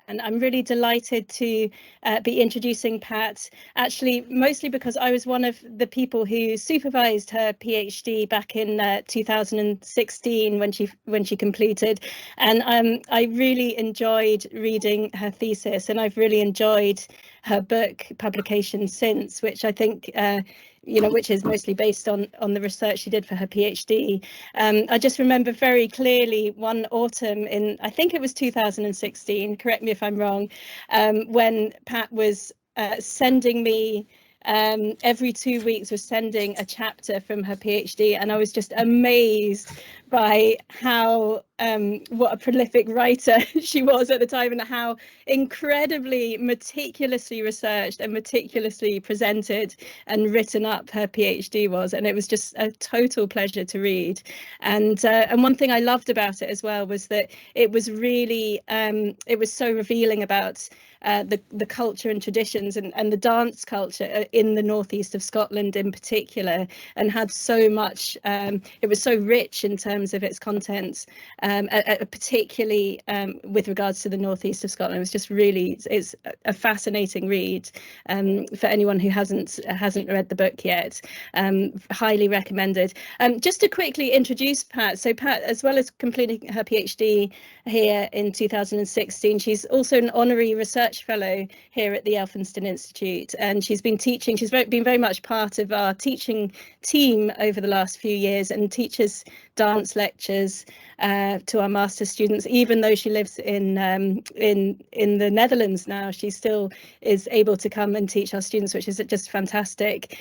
And I'm really delighted to be introducing Pat, actually mostly because I was one of the people who supervised her PhD back in 2016 when she completed, and I really enjoyed reading her thesis, and I've really enjoyed her book publication since, which I think which is mostly based on the research she did for her PhD. I just remember very clearly one autumn in, I think it was 2016, correct me if I'm wrong, when Pat was sending me every 2 weeks, was sending a chapter from her PhD, and I was just amazed by how what a prolific writer she was at the time, and how incredibly meticulously researched and meticulously presented and written up her PhD was, and it was just a total pleasure to read. And one thing I loved about it as well was that it was really it was so revealing about the culture and traditions and the dance culture in the northeast of Scotland in particular, and had so much, it was so rich in terms of its contents, particularly with regards to the northeast of Scotland. It was just really, it's a fascinating read for anyone who hasn't read the book yet. Highly recommended. Just to quickly introduce Pat, so Pat, as well as completing her PhD here in 2016, she's also an honorary research fellow here at the Elphinstone Institute, and she's been teaching, she's been very much part of our teaching team over the last few years, and teaches dance lectures to our master's students. Even though she lives in the Netherlands now, she still is able to come and teach our students, which is just fantastic.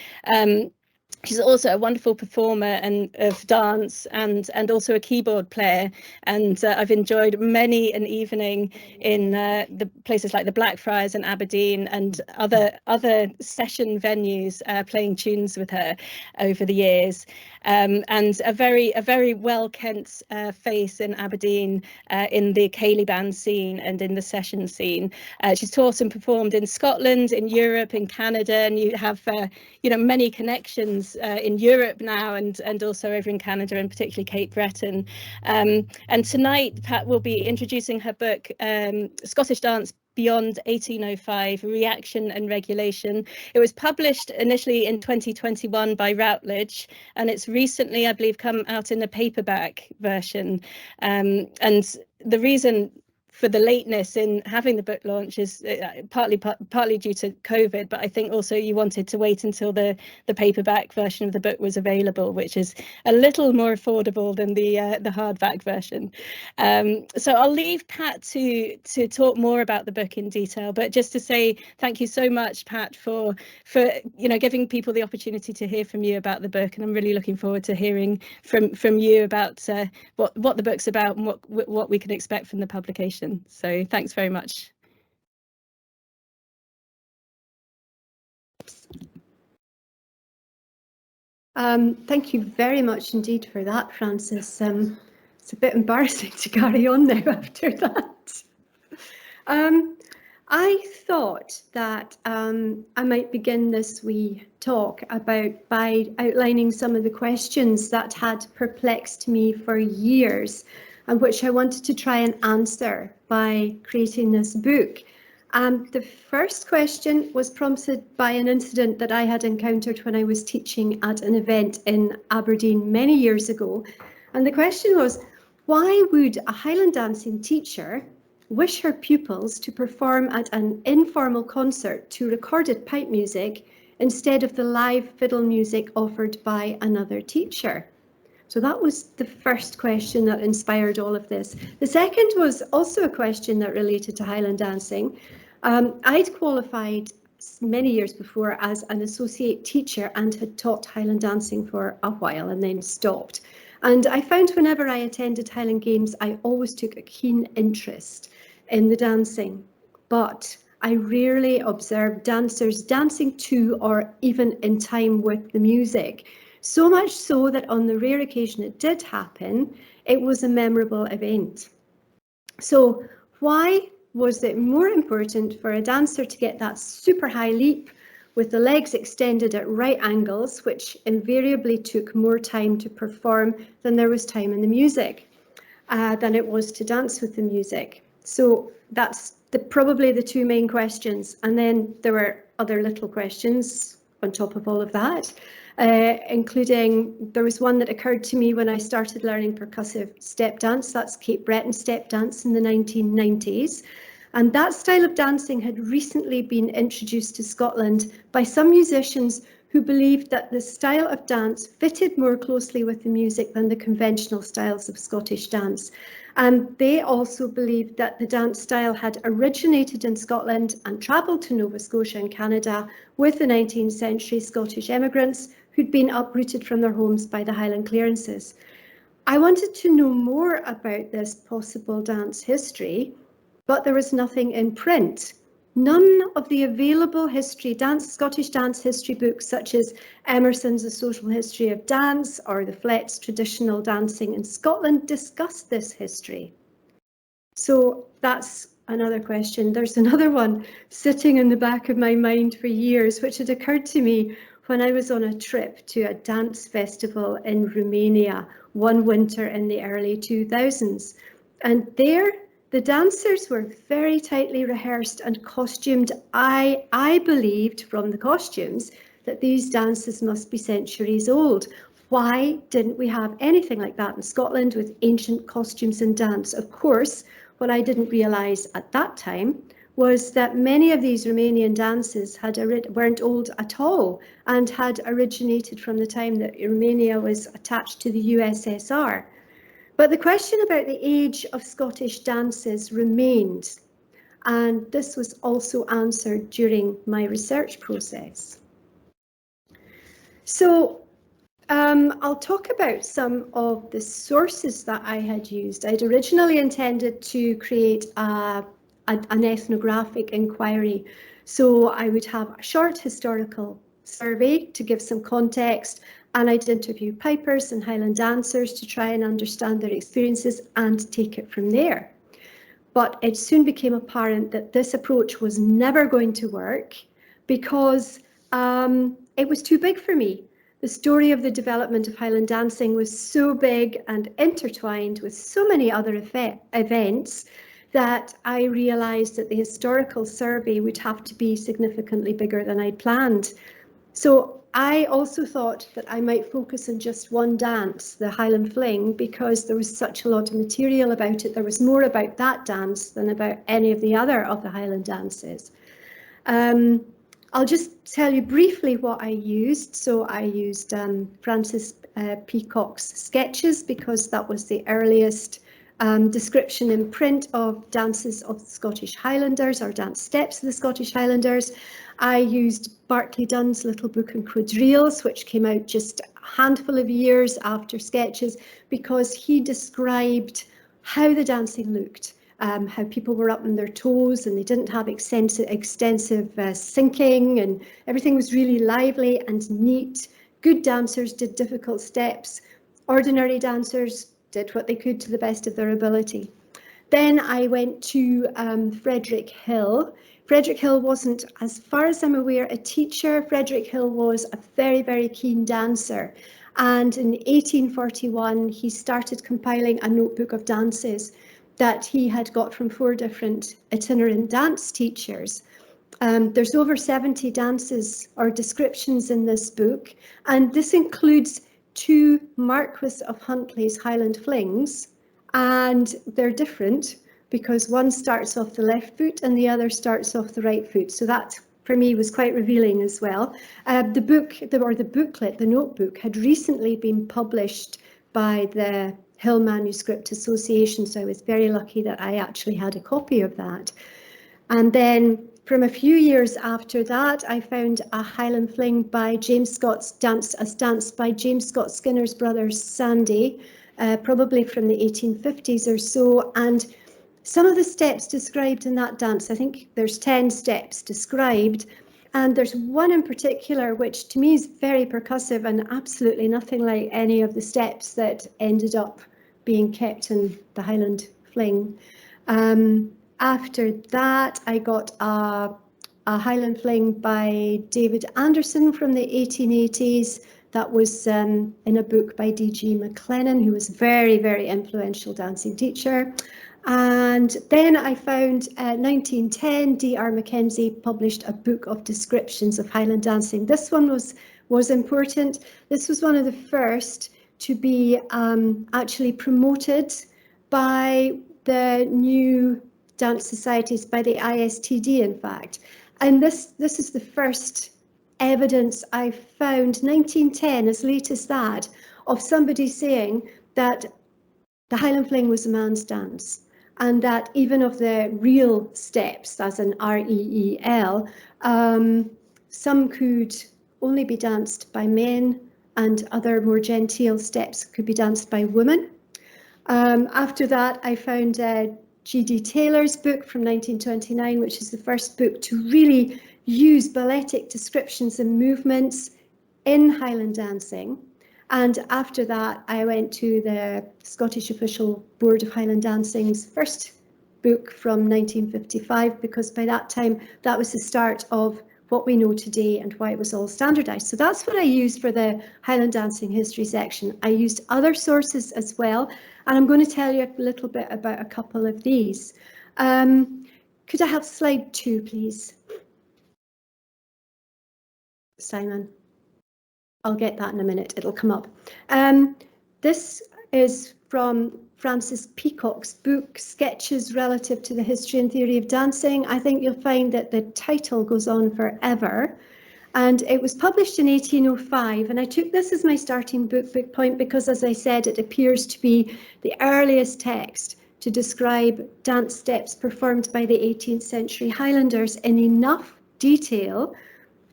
She's also a wonderful performer of dance and also a keyboard player, and I've enjoyed many an evening in the places like the Blackfriars in Aberdeen and other session venues playing tunes with her over the years, and a very well kent face in Aberdeen in the Ceilidh band scene and in the session scene. She's taught and performed in Scotland, in Europe, in Canada, and you have many connections in Europe now, and also over in Canada, and particularly Cape Breton. And tonight Pat will be introducing her book, Scottish Dance Beyond 1805, Reaction and Regulation. It was published initially in 2021 by Routledge, and it's recently, I believe, come out in a paperback version. And the reason for the lateness in having the book launch is partly due to COVID, but I think also you wanted to wait until the paperback version of the book was available, which is a little more affordable than the hardback version. So I'll leave Pat to talk more about the book in detail, but just to say thank you so much, Pat, for giving people the opportunity to hear from you about the book, and I'm really looking forward to hearing from you about what the book's about and what we can expect from the publication. So thanks very much. Thank you very much indeed for that, Frances. It's a bit embarrassing to carry on now after that. I thought that I might begin this wee talk by outlining some of the questions that had perplexed me for years, and which I wanted to try and answer by creating this book. The first question was prompted by an incident that I had encountered when I was teaching at an event in Aberdeen many years ago. And the question was, why would a Highland dancing teacher wish her pupils to perform at an informal concert to recorded pipe music instead of the live fiddle music offered by another teacher? So that was the first question that inspired all of this. The second was also a question that related to Highland dancing. I'd qualified many years before as an associate teacher and had taught Highland dancing for a while and then stopped. And I found whenever I attended Highland Games, I always took a keen interest in the dancing, but I rarely observed dancers dancing to or even in time with the music. So much so that on the rare occasion it did happen, it was a memorable event. So why was it more important for a dancer to get that super high leap with the legs extended at right angles, which invariably took more time to perform than there was time in the music, than it was to dance with the music? So that's probably the two main questions. And then there were other little questions on top of all of that, including, there was one that occurred to me when I started learning percussive step dance. That's Cape Breton step dance in the 1990s. And that style of dancing had recently been introduced to Scotland by some musicians who believed that the style of dance fitted more closely with the music than the conventional styles of Scottish dance. And they also believed that the dance style had originated in Scotland and travelled to Nova Scotia and Canada with the 19th century Scottish immigrants who'd been uprooted from their homes by the Highland clearances. I wanted to know more about this possible dance history, but there was nothing in print. None of the available Scottish dance history books, such as Emerson's A Social History of Dance or the Flet's Traditional Dancing in Scotland, discuss this history. So that's another question. There's another one sitting in the back of my mind for years, which had occurred to me when I was on a trip to a dance festival in Romania one winter in the early 2000s. And there, the dancers were very tightly rehearsed and costumed. I believed from the costumes that these dances must be centuries old. Why didn't we have anything like that in Scotland with ancient costumes and dance? Of course, what I didn't realise at that time was that many of these Romanian dances weren't old at all and had originated from the time that Romania was attached to the USSR. But the question about the age of Scottish dances remained, and this was also answered during my research process. So I'll talk about some of the sources that I had used. I'd originally intended to create an ethnographic inquiry. So I would have a short historical survey to give some context, and I'd interview pipers and Highland dancers to try and understand their experiences and take it from there. But it soon became apparent that this approach was never going to work because it was too big for me. The story of the development of Highland dancing was so big and intertwined with so many other events that I realised that the historical survey would have to be significantly bigger than I'd planned. So I also thought that I might focus on just one dance, the Highland Fling, because there was such a lot of material about it. There was more about that dance than about any of the other of the Highland dances. I'll just tell you briefly what I used. So I used Francis Peacock's sketches because that was the earliest description in print of dances of the Scottish Highlanders or dance steps of the Scottish Highlanders. I used Barclay Dunn's Little Book on Quadrilles, which came out just a handful of years after sketches, because he described how the dancing looked, how people were up on their toes and they didn't have extensive syncing, and everything was really lively and neat. Good dancers did difficult steps. Ordinary dancers did what they could to the best of their ability. Then I went to Frederick Hill. Frederick Hill wasn't, as far as I'm aware, a teacher. Frederick Hill was a very, very keen dancer. And in 1841, he started compiling a notebook of dances that he had got from 4 different itinerant dance teachers. There's over 70 dances or descriptions in this book, and this includes 2 Marquis of Huntly's Highland Flings, and they're different because one starts off the left foot and the other starts off the right foot. So that, for me, was quite revealing as well. The notebook, had recently been published by the Hill Manuscript Association, so I was very lucky that I actually had a copy of that. And then from a few years after that, I found a Highland Fling by James Scott's danced by James Scott Skinner's brother Sandy, probably from the 1850s or so. And some of the steps described in that dance, I think there's 10 steps described, and there's one in particular which to me is very percussive and absolutely nothing like any of the steps that ended up being kept in the Highland Fling. After that, I got a Highland Fling by David Anderson from the 1880s. That was in a book by D.G. MacLennan, who was a very, very influential dancing teacher. And then I found 1910, D.R. Mackenzie published a book of descriptions of Highland dancing. This one was important. This was one of the first to be actually promoted by the new dance societies, by the ISTD in fact. And this is the first evidence I found, 1910, as late as that, of somebody saying that the Highland Fling was a man's dance, and that even of the real steps, as in REEL, some could only be danced by men, and other more genteel steps could be danced by women. After that, I found G.D. Taylor's book from 1929, which is the first book to really use balletic descriptions and movements in Highland dancing. And after that, I went to the Scottish Official Board of Highland Dancing's first book from 1955, because by that time, that was the start of what we know today and why it was all standardised. So that's what I used for the Highland Dancing History section. I used other sources as well, and I'm going to tell you a little bit about a couple of these. Could I have slide 2, please? Simon. I'll get that in a minute, it'll come up. This is from Francis Peacock's book, Sketches Relative to the History and Theory of Dancing. I think you'll find that the title goes on forever. And it was published in 1805, and I took this as my starting book point because, as I said, it appears to be the earliest text to describe dance steps performed by the 18th century Highlanders in enough detail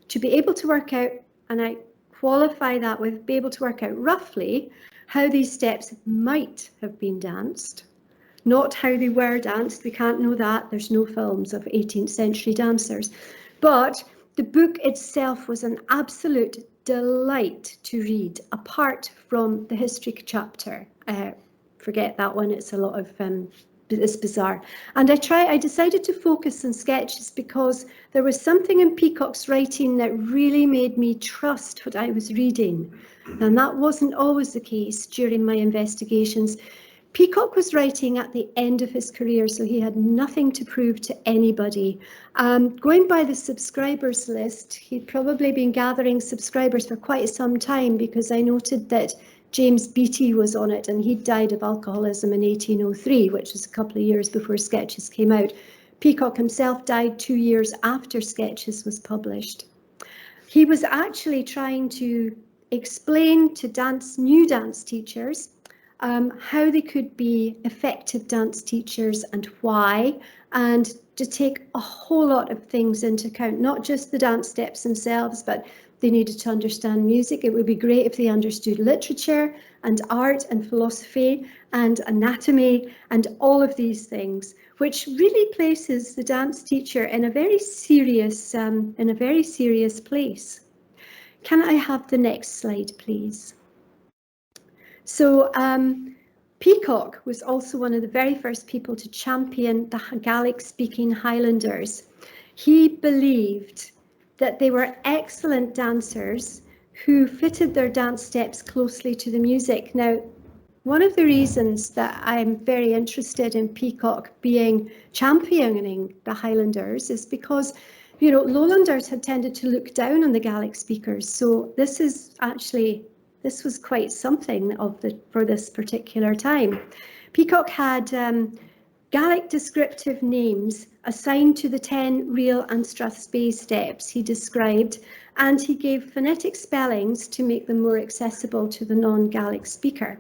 to be able to work out, and I qualify that with be able to work out roughly how these steps might have been danced, not how they were danced. We can't know that. There's no films of 18th century dancers. But the book itself was an absolute delight to read, apart from the history chapter. Forget that one. It's a lot of it's bizarre. And I decided to focus on sketches because there was something in Peacock's writing that really made me trust what I was reading. And that wasn't always the case during my investigations. Peacock was writing at the end of his career, so he had nothing to prove to anybody. Going by the subscribers list, he'd probably been gathering subscribers for quite some time, because I noted that James Beattie was on it, and he died of alcoholism in 1803, which was a couple of years before Sketches came out. Peacock himself died 2 years after Sketches was published. He was actually trying to explain to new dance teachers how they could be effective dance teachers and why, and to take a whole lot of things into account, not just the dance steps themselves, but they needed to understand music. It would be great if they understood literature and art and philosophy and anatomy and all of these things, which really places the dance teacher in a very serious place. Can I have the next slide, please? So Peacock was also one of the very first people to champion the Gaelic-speaking Highlanders. He believed that they were excellent dancers who fitted their dance steps closely to the music. Now, one of the reasons that I'm very interested in Peacock championing the Highlanders is because, you know, Lowlanders had tended to look down on the Gaelic speakers. So this was quite something for this particular time. Peacock had Gaelic descriptive names assigned to the 10 reel and strathspey steps he described, and he gave phonetic spellings to make them more accessible to the non-Gaelic speaker.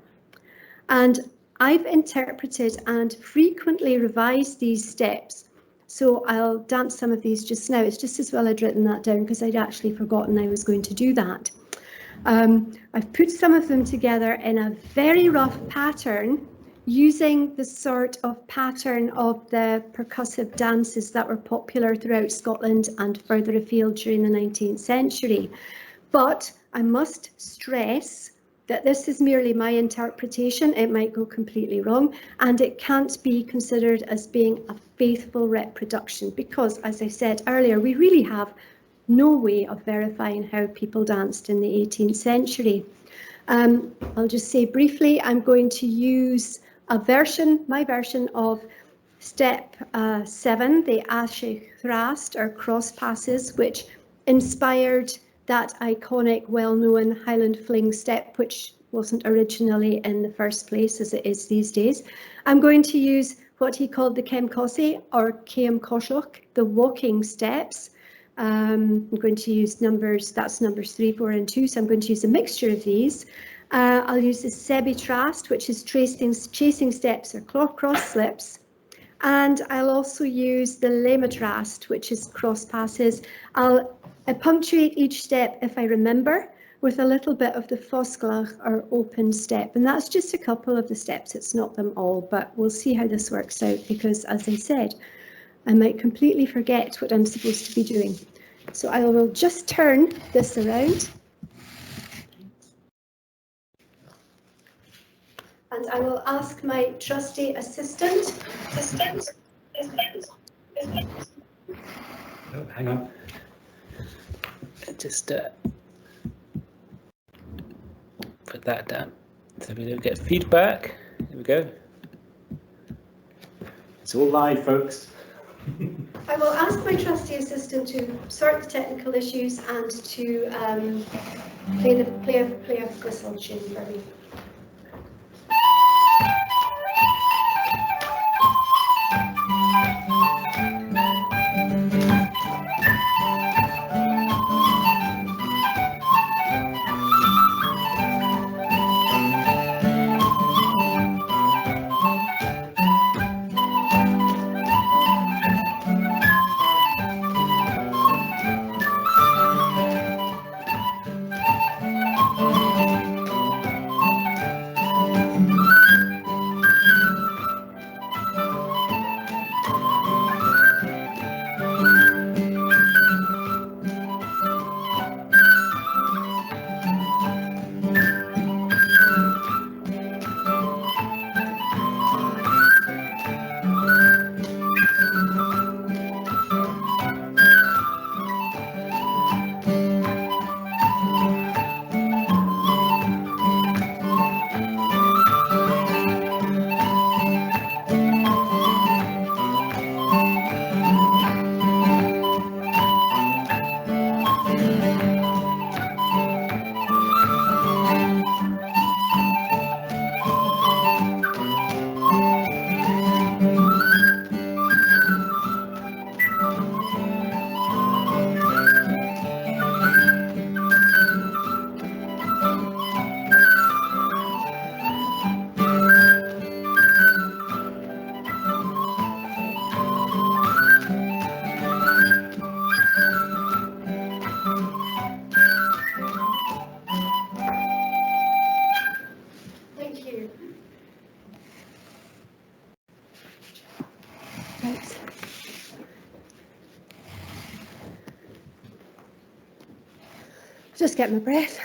And I've interpreted and frequently revised these steps. So I'll dance some of these just now. It's just as well I'd written that down, because I'd actually forgotten I was going to do that. I've put some of them together in a very rough pattern, using the sort of pattern of the percussive dances that were popular throughout Scotland and further afield during the 19th century. But I must stress that this is merely my interpretation. It might go completely wrong, and it can't be considered as being a faithful reproduction, because, as I said earlier, we really have no way of verifying how people danced in the 18th century. I'll just say briefly, I'm going to use my version of Step 7, the Ashe Thrast or cross passes, which inspired that iconic, well-known Highland Fling step, which wasn't originally in the first place as it is these days. I'm going to use what he called the Kemkosi or Keam Koshoch, the walking steps. I'm going to use numbers, that's numbers 3, 4 and 2, so I'm going to use a mixture of these. I'll use the Sebi Trast, which is chasing steps or cross slips. And I'll also use the Lematrast, which is cross passes. I punctuate each step, if I remember, with a little bit of the Fosglach or open step. And that's just a couple of the steps, it's not them all, but we'll see how this works out because, as I said, I might completely forget what I'm supposed to be doing. So I will just turn this around. And I will ask my trusty assistant. Oh, hang on. Just put that down so we don't get feedback. There we go. It's all live, folks. I will ask my trusty assistant to sort the technical issues and to play a whistle tune for me. Just get my breath.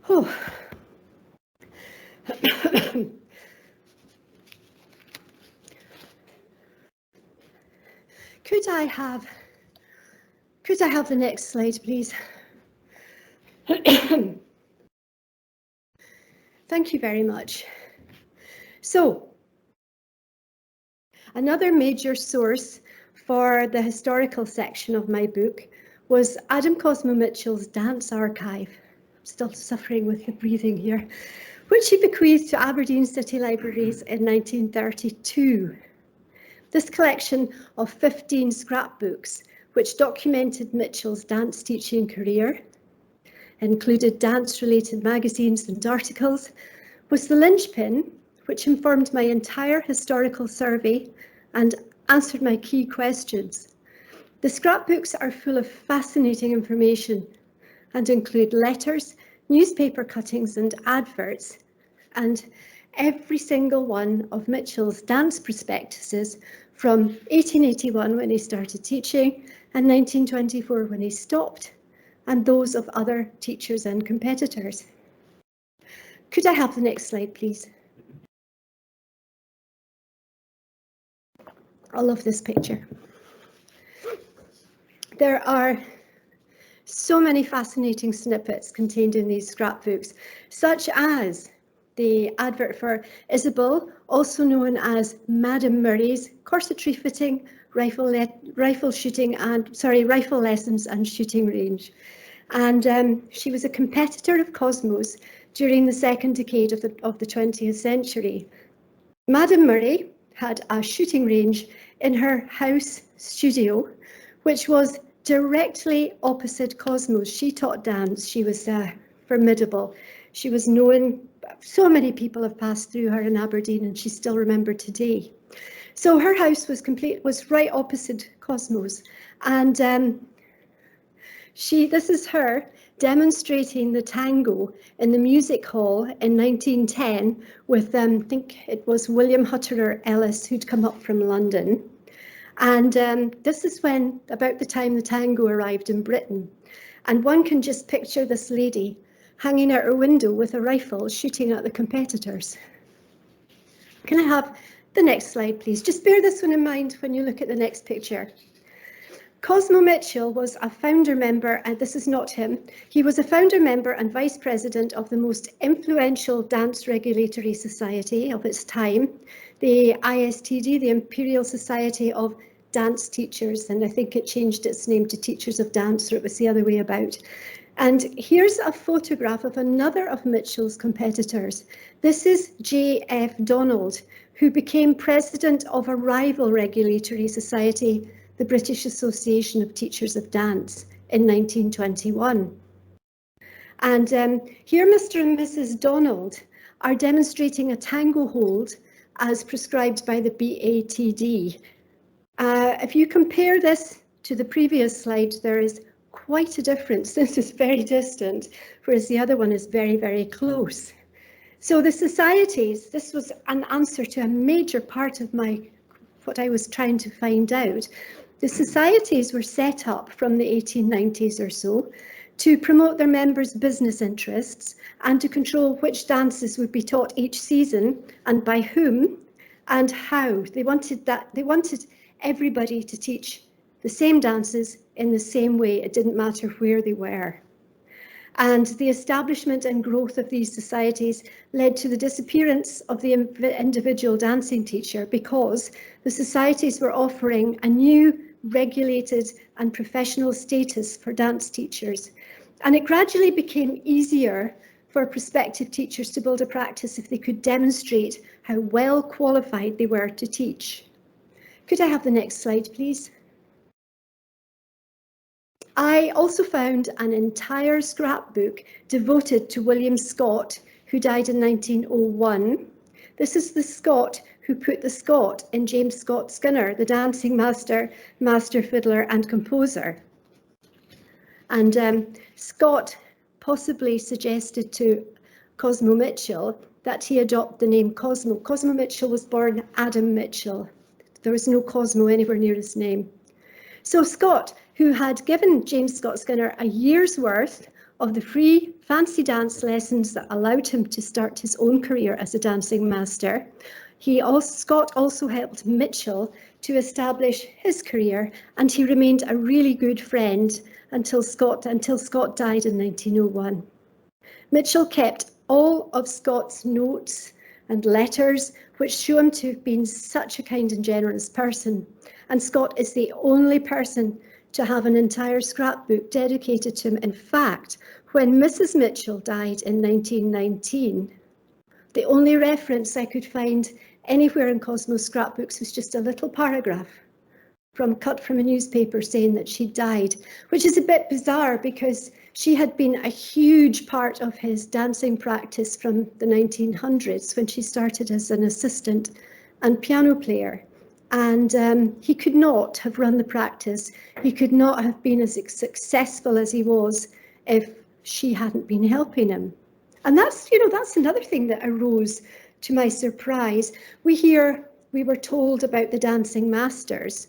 Oh. Could I have the next slide, please? Thank you very much. So, another major source for the historical section of my book was Adam Cosmo Mitchell's Dance Archive. I'm still suffering with the breathing here, which he bequeathed to Aberdeen City Libraries in 1932. This collection of 15 scrapbooks, which documented Mitchell's dance teaching career, included dance-related magazines and articles, was the linchpin which informed my entire historical survey and answered my key questions. The scrapbooks are full of fascinating information and include letters, newspaper cuttings and adverts, and every single one of Mitchell's dance prospectuses from 1881 when he started teaching and 1924 when he stopped, and those of other teachers and competitors. Could I have the next slide, please? I love this picture. There are so many fascinating snippets contained in these scrapbooks, such as the advert for Isabel, also known as Madam Murray's corsetry fitting, rifle lessons and shooting range. And she was a competitor of Cosmos during the second decade of the 20th century. Madam Murray had a shooting range in her house studio, which was directly opposite Cosmos. She taught dance. She was formidable. She was known. So many people have passed through her in Aberdeen, and she's still remembered today. So her house was right opposite Cosmos, and this is her demonstrating the tango in the music hall in 1910 with, I think it was William Hutterer Ellis, who'd come up from London. And this is about the time the tango arrived in Britain. And one can just picture this lady hanging out her window with a rifle shooting at the competitors. Can I have the next slide, please? Just bear this one in mind when you look at the next picture. Cosmo Mitchell was a founder member, and this is not him. He was a founder member and vice president of the most influential dance regulatory society of its time, the ISTD, the Imperial Society of Dance Teachers, and I think it changed its name to Teachers of Dance, or it was the other way about. And here's a photograph of another of Mitchell's competitors. This is J.F. Donald, who became president of a rival regulatory society, the British Association of Teachers of Dance, in 1921. And here Mr. and Mrs. Donald are demonstrating a tango hold as prescribed by the BATD. If you compare this to the previous slide, there is quite a difference. This is very distant, whereas the other one is very, very close. So the societies, this was an answer to a major part of what I was trying to find out. The societies were set up from the 1890s or so to promote their members' business interests and to control which dances would be taught each season and by whom and how. They wanted everybody to teach the same dances in the same way. It didn't matter where they were. And the establishment and growth of these societies led to the disappearance of the individual dancing teacher, because the societies were offering a new regulated and professional status for dance teachers. And it gradually became easier for prospective teachers to build a practice if they could demonstrate how well qualified they were to teach. Could I have the next slide, please? I also found an entire scrapbook devoted to William Scott, who died in 1901. This is the Scott who put the Scott in James Scott Skinner, the dancing master, master fiddler and composer. And Scott possibly suggested to Cosmo Mitchell that he adopt the name Cosmo. Cosmo Mitchell was born Adam Mitchell. There was no Cosmo anywhere near his name. So Scott, who had given James Scott Skinner a year's worth of the free fancy dance lessons that allowed him to start his own career as a dancing master, Scott also helped Mitchell to establish his career, and he remained a really good friend until Scott died in 1901. Mitchell kept all of Scott's notes and letters, which show him to have been such a kind and generous person. And Scott is the only person to have an entire scrapbook dedicated to him. In fact, when Mrs. Mitchell died in 1919, the only reference I could find anywhere in Cosmo's scrapbooks was just a little paragraph cut from a newspaper saying that she died, which is a bit bizarre because she had been a huge part of his dancing practice from the 1900s when she started as an assistant and piano player. And he could not have run the practice. He could not have been as successful as he was if she hadn't been helping him. And that's another thing that arose to my surprise. We were told about the dancing masters.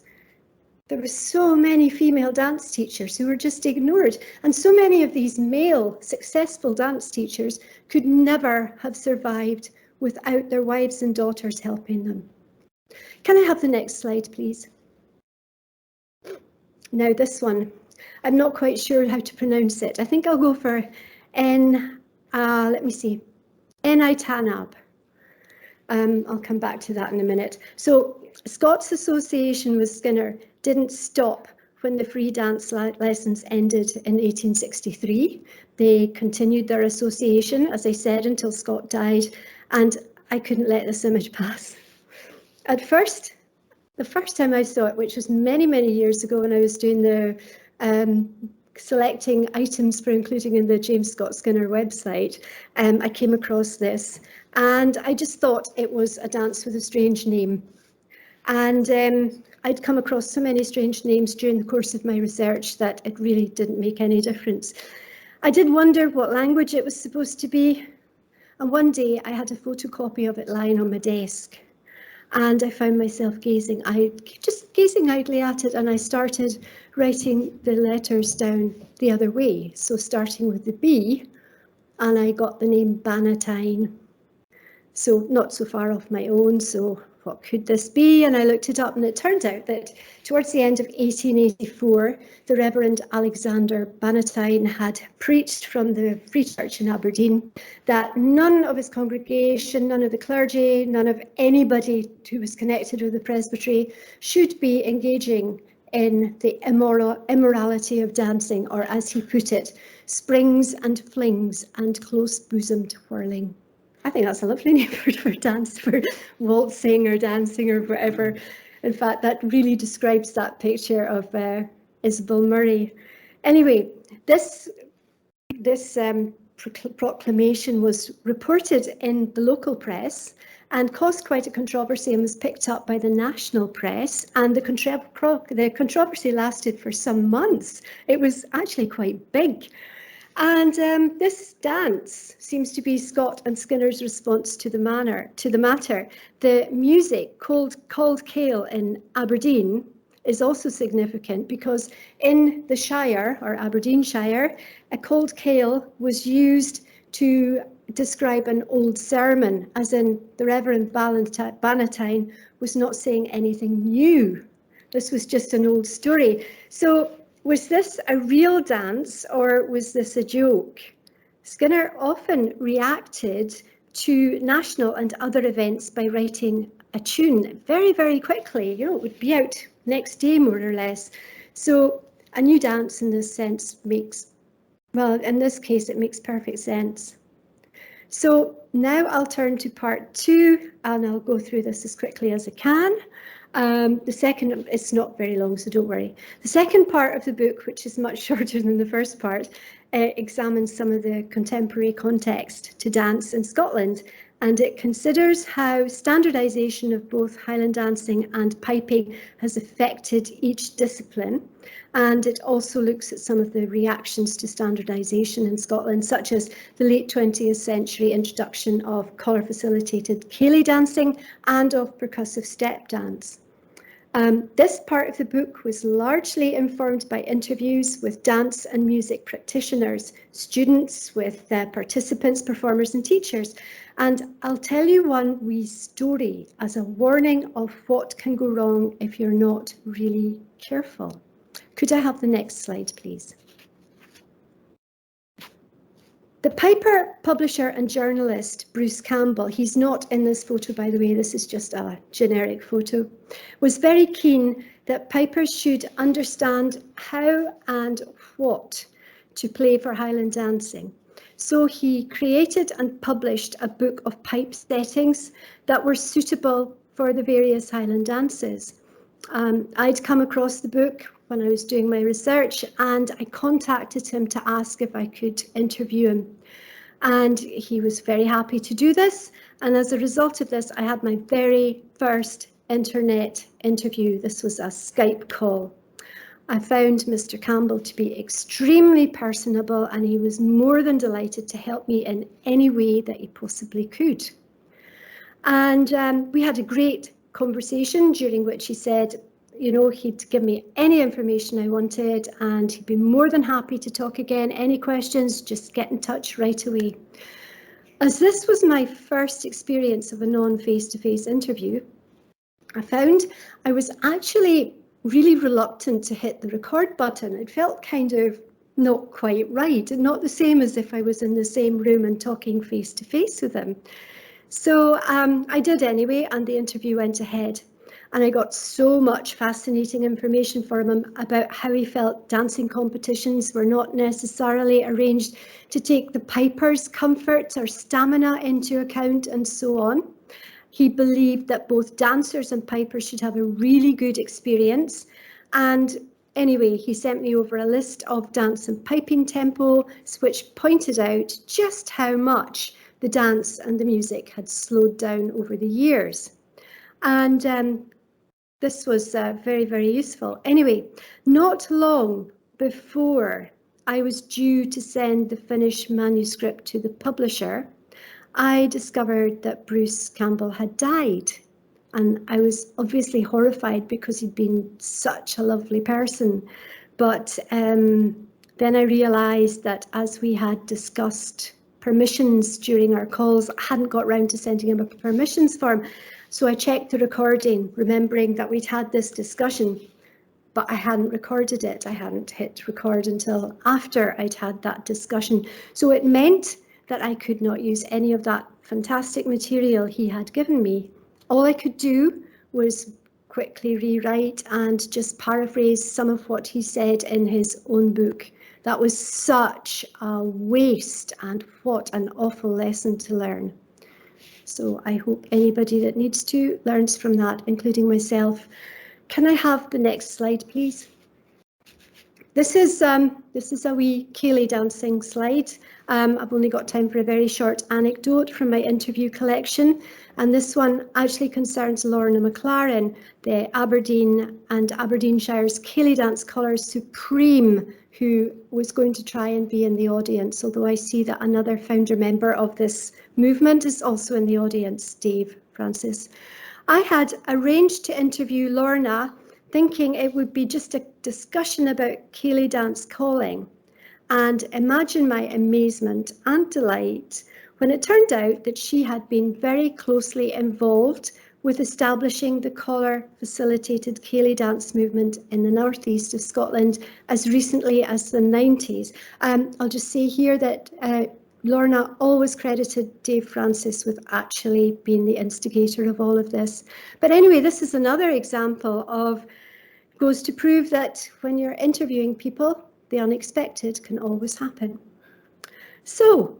There were so many female dance teachers who were just ignored. And so many of these male successful dance teachers could never have survived without their wives and daughters helping them. Can I have the next slide, please? Now this one, I'm not quite sure how to pronounce it. I think I'll go for let me see. Enai Tanab. I'll come back to that in a minute. So Scott's association with Skinner didn't stop when the free dance lessons ended in 1863. They continued their association, as I said, until Scott died, and I couldn't let this image pass. At first, the first time I saw it, which was many, many years ago when I was doing the selecting items for including in the James Scott Skinner website, I came across this, and I just thought it was a dance with a strange name. And I'd come across so many strange names during the course of my research that it really didn't make any difference. I did wonder what language it was supposed to be, and one day I had a photocopy of it lying on my desk, and I found myself just gazing idly at it, and I started writing the letters down the other way. So starting with the B, and I got the name Ballantyne. So not so far off my own, so what could this be? And I looked it up, and it turned out that towards the end of 1884, the Reverend Alexander Ballantyne had preached from the Free Church in Aberdeen that none of his congregation, none of the clergy, none of anybody who was connected with the presbytery should be engaging in the immorality of dancing, or as he put it, springs and flings and close-bosomed whirling. I think that's a lovely name for dance, for waltzing or dancing or whatever. In fact, that really describes that picture of Isabel Murray. Anyway, this proclamation was reported in the local press and caused quite a controversy, and was picked up by the national press, and the controversy lasted for some months. It was actually quite big. And this dance seems to be Scott and Skinner's response to the matter. The music called Cale in Aberdeen is also significant, because in the Shire, or Aberdeenshire, a Cold Cale was used to describe an old sermon, as in the Reverend Ballantyne was not saying anything new. This was just an old story. So was this a real dance, or was this a joke? Skinner often reacted to national and other events by writing a tune very, very quickly. You know, it would be out next day, more or less. So a new dance in this sense makes, well, in this case, it makes perfect sense. So now I'll turn to part 2, and I'll go through this as quickly as I can. The second, it's not very long, so don't worry. The second part of the book, which is much shorter than the first part, examines some of the contemporary context to dance in Scotland, and it considers how standardisation of both Highland dancing and piping has affected each discipline. And it also looks at some of the reactions to standardisation in Scotland, such as the late 20th century introduction of collar-facilitated ceilidh dancing and of percussive step dance. This part of the book was largely informed by interviews with dance and music practitioners, students, with participants, performers and teachers. And I'll tell you one wee story as a warning of what can go wrong if you're not really careful. Could I have the next slide, please? The piper, publisher and journalist Bruce Campbell, he's not in this photo, by the way, this is just a generic photo, was very keen that pipers should understand how and what to play for Highland dancing. So he created and published a book of pipe settings that were suitable for the various Highland dances. I'd come across the book when I was doing my research, and I contacted him to ask if I could interview him. And he was very happy to do this. And as a result of this, I had my very first internet interview. This was a Skype call. I found Mr. Campbell to be extremely personable, and he was more than delighted to help me in any way that he possibly could. And we had a great conversation, during which he said, you know, he'd give me any information I wanted, and he'd be more than happy to talk again. Any questions, just get in touch right away. As this was my first experience of a non-face-to-face interview, I found I was actually really reluctant to hit the record button. It felt kind of not quite right, not the same as if I was in the same room and talking face to face with him. So I did anyway, and the interview went ahead. And I got so much fascinating information from him about how he felt dancing competitions were not necessarily arranged to take the piper's comfort or stamina into account, and so on. He believed that both dancers and pipers should have a really good experience. And anyway, he sent me over a list of dance and piping tempos, which pointed out just how much the dance and the music had slowed down over the years. And this was very, very useful. Anyway, not long before I was due to send the finished manuscript to the publisher, I discovered that Bruce Campbell had died. And I was obviously horrified because he'd been such a lovely person. But then I realised that as we had discussed permissions during our calls, I hadn't got round to sending him a permissions form. So I checked the recording, remembering that we'd had this discussion, but I hadn't recorded it. I hadn't hit record until after I'd had that discussion. So it meant that I could not use any of that fantastic material he had given me. All I could do was quickly rewrite and just paraphrase some of what he said in his own book. That was such a waste, and what an awful lesson to learn. So I hope anybody that needs to learns from that, including myself. Can I have the next slide, please? This is a wee ceilidh dancing slide. I've only got time for a very short anecdote from my interview collection, and this one actually concerns Lorna McLaren, the Aberdeen and Aberdeenshire's ceilidh dance colours supreme, who was going to try and be in the audience, although I see that another founder member of this movement is also in the audience, Dave Francis. I had arranged to interview Lorna, thinking it would be just a discussion about ceilidh dance calling, and imagine my amazement and delight when it turned out that she had been very closely involved with establishing the collar-facilitated ceilidh dance movement in the northeast of Scotland as recently as the 90s. I'll just say here that Lorna always credited Dave Francis with actually being the instigator of all of this. But anyway, this is another example of, goes to prove that when you're interviewing people, the unexpected can always happen. So,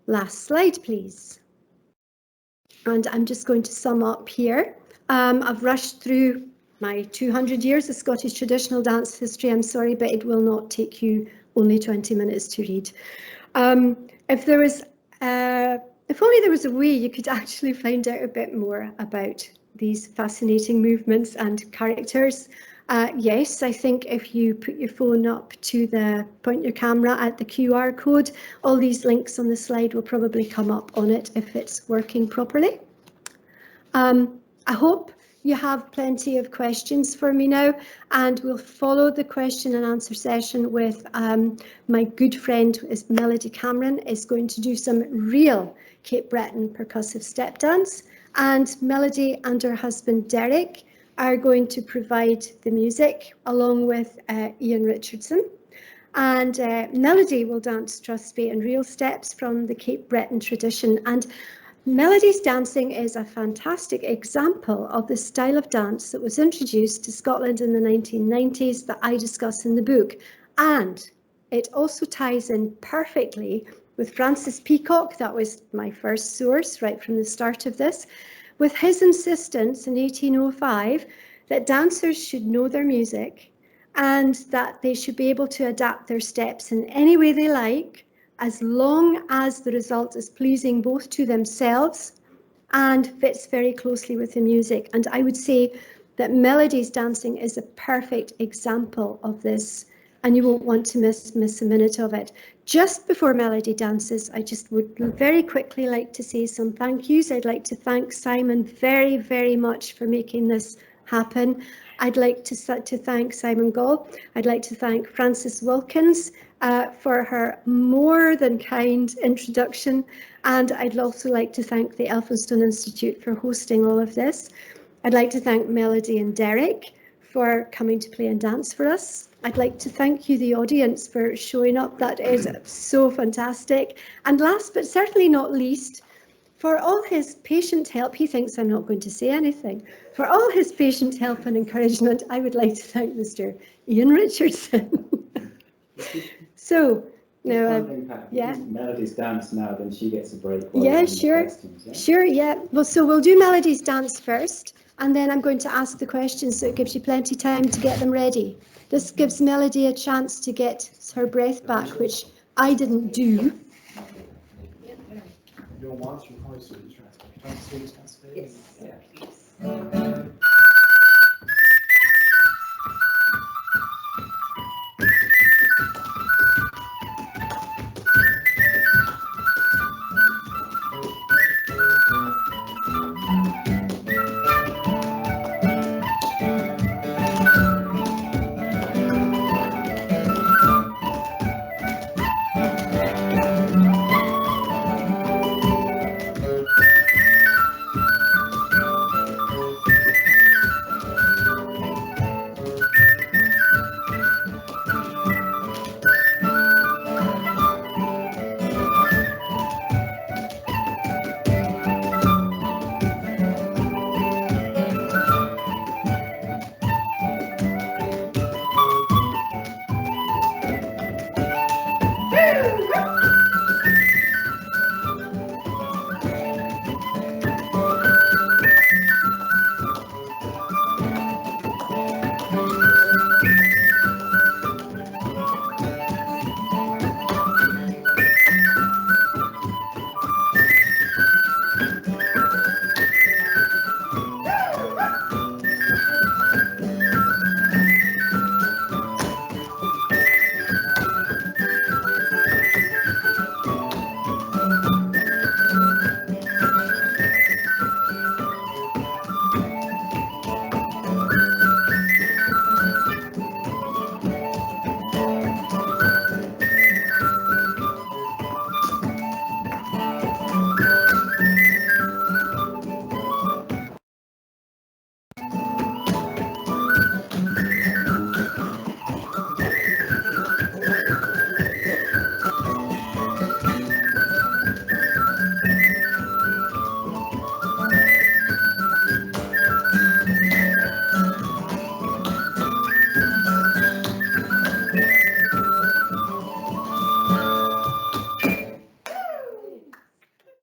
last slide, please. And I'm just going to sum up here. I've rushed through my 200 years of Scottish traditional dance history. I'm sorry, but it will not take you only 20 minutes to read. If only there was a way you could actually find out a bit more about these fascinating movements and characters. Yes, I think if you put your phone up to point your camera at the QR code, all these links on the slide will probably come up on it if it's working properly. I hope you have plenty of questions for me now, and we'll follow the question and answer session with my good friend Melody Cameron is going to do some real Cape Breton percussive step dance, and Melody and her husband Derek are going to provide the music along with Ian Richardson. And Melody will dance trustbeat and reel steps from the Cape Breton tradition. And Melody's dancing is a fantastic example of the style of dance that was introduced to Scotland in the 1990s that I discuss in the book. And it also ties in perfectly with Francis Peacock, that was my first source right from the start of this, with his insistence in 1805 that dancers should know their music and that they should be able to adapt their steps in any way they like, as long as the result is pleasing both to themselves and fits very closely with the music. And I would say that Melody's dancing is a perfect example of this, and you won't want to miss a minute of it. Just before Melody dances, I just would very quickly like to say some thank yous. I'd like to thank Simon very, very much for making this happen. I'd like to thank Simon Gall. I'd like to thank Frances Wilkins for her more than kind introduction. And I'd also like to thank the Elphinstone Institute for hosting all of this. I'd like to thank Melody and Derek for coming to play and dance for us. I'd like to thank you, the audience, for showing up. That is so fantastic. And last but certainly not least, for all his patient help, he thinks I'm not going to say anything. For all his patient help and encouragement, I would like to thank Mr. Ian Richardson. So, now, yeah. Melody's dance now, then she gets a break. Yeah, sure. Sure, yeah. Well, so we'll do Melody's dance first, and then I'm going to ask the questions, so it gives you plenty of time to get them ready. This gives Melody a chance to get her breath back, which I didn't do. Your watch, your voice, transfer. Yes. Yeah.